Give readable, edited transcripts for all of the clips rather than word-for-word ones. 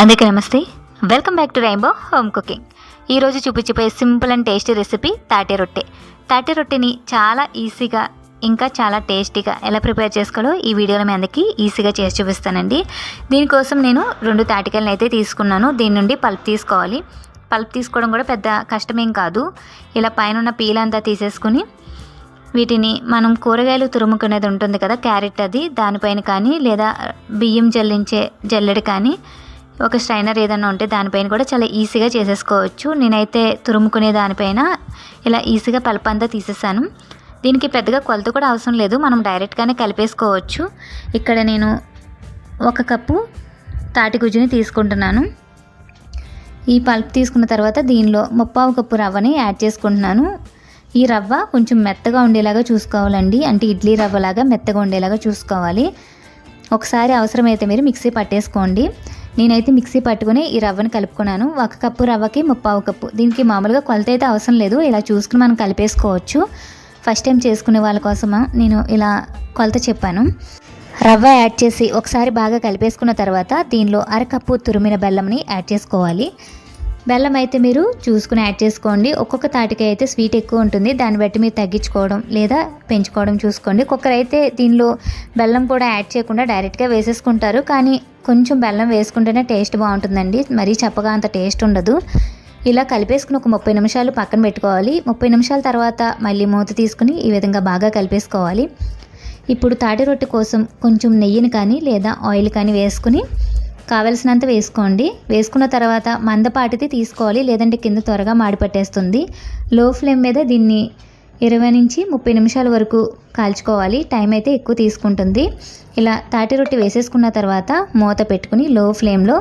అందరికీ నమస్తే. Welcome back to rainbow home cooking. ఈరోజు చూపించిపోయే సింపుల్ అండ్ టేస్టీ రెసిపీ తాటి రొట్టె. తాటి రొట్టెని చాలా ఈజీగా ఇంకా చాలా టేస్టీగా ఎలా ప్రిపేర్ చేసుకోవాలో ఈ వీడియోలో మీ అందరికీ ఈజీగా చేసి చూపిస్తానండి. దీనికోసం నేను 2 తాటికాయలను అయితే తీసుకున్నాను. దీని నుండి పల్ప్ తీసుకోవాలి. పల్ప్ తీసుకోవడం కూడా పెద్ద కష్టమేం కాదు. ఇలా పైన ఉన్న పీల్ అంతా తీసేసుకుని వీటిని మనం కూరగాయలు తురుముకునేది ఉంటుంది కదా, క్యారెట్, అది దానిపైన కానీ లేదా బియ్యం జల్లించే జల్లెడ కానీ ఒక స్ట్రైనర్ ఏదైనా ఉంటే దానిపైన కూడా చాలా ఈజీగా చేసేసుకోవచ్చు. నేనైతే తురుముకునే దానిపైన ఇలా ఈజీగా పల్ప్ అంతా తీసేసాను. దీనికి పెద్దగా కొలత కూడా అవసరం లేదు, మనం డైరెక్ట్గానే కలిపేసుకోవచ్చు. ఇక్కడ నేను 1 కప్పు తాటి గుజ్జుని తీసుకుంటున్నాను. ఈ పల్ప్ తీసుకున్న తర్వాత దీనిలో 1/4 కప్పు రవ్వని యాడ్ చేసుకుంటున్నాను. ఈ రవ్వ కొంచెం మెత్తగా ఉండేలాగా చూసుకోవాలండి, అంటే ఇడ్లీ రవ్వలాగా మెత్తగా ఉండేలాగా చూసుకోవాలి. ఒకసారి అవసరమైతే మీరు మిక్సీ పట్టేసుకోండి. నేనైతే మిక్సీ పట్టుకుని ఈ రవ్వని కలుపుకున్నాను. 1 కప్పు రవ్వకి 1/4 కప్పు. దీనికి మామూలుగా కొలత అయితే అవసరం లేదు, ఇలా చూసుకుని మనం కలిపేసుకోవచ్చు. ఫస్ట్ టైం చేసుకునే వాళ్ళ కోసమా నేను ఇలా కొలత చెప్పాను. రవ్వ యాడ్ చేసి ఒకసారి బాగా కలిపేసుకున్న తర్వాత దీనిలో 1/2 కప్పు తురిమిన బెల్లంని యాడ్ చేసుకోవాలి. బెల్లం అయితే మీరు చూసుకుని యాడ్ చేసుకోండి. ఒక్కొక్క తాటికాయ అయితే స్వీట్ ఎక్కువ ఉంటుంది, దాన్ని బట్టి మీరు తగ్గించుకోవడం లేదా పెంచుకోవడం చూసుకోండి. ఒక్కొక్కరైతే దీనిలో బెల్లం కూడా యాడ్ చేయకుండా డైరెక్ట్గా వేసేసుకుంటారు, కానీ కొంచెం బెల్లం వేసుకుంటేనే టేస్ట్ బాగుంటుందండి, మరీ చప్పగా అంత టేస్ట్ ఉండదు. ఇలా కలిపేసుకుని ఒక 30 నిమిషాలు పక్కన పెట్టుకోవాలి. 30 నిమిషాల తర్వాత మళ్ళీ మూత తీసుకుని ఈ విధంగా బాగా కలిపేసుకోవాలి. ఇప్పుడు తాటి రొట్టె కోసం కొంచెం నెయ్యిని కానీ లేదా ఆయిల్ కానీ వేసుకుని కావలసినంత వేసుకోండి. వేసుకున్న తర్వాత మందపాటిది తీసుకోవాలి, లేదంటే కింద త్వరగా మాడిపట్టేస్తుంది. లో ఫ్లేమ్ మీద దీన్ని 20 నుంచి 30 నిమిషాల వరకు కాల్చుకోవాలి. టైం అయితే ఎక్కువ తీసుకుంటుంది. ఇలా తాటి రొట్టె వేసేసుకున్న తర్వాత మూత పెట్టుకుని లో ఫ్లేమ్లో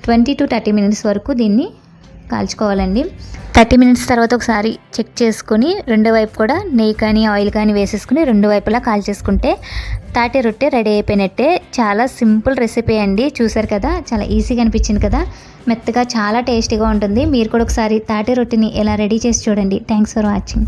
20 to 30 మినిట్స్ వరకు దీన్ని కాల్చుకోవాలండి. 30 మినిట్స్ తర్వాత ఒకసారి చెక్ చేసుకుని రెండో వైపు కూడా నెయ్యి కానీ ఆయిల్ కానీ వేసేసుకుని రెండు వైపులా కాల్చేసుకుంటే తాటి రొట్టె రెడీ అయిపోయినట్టే. చాలా సింపుల్ రెసిపీ అండి, చూసారు కదా, చాలా ఈజీగా అనిపించింది కదా, మెత్తగా చాలా టేస్టీగా ఉంటుంది. మీరు కూడా ఒకసారి తాటి రొట్టెని ఎలా రెడీ చేసి చూడండి. Thanks for watching.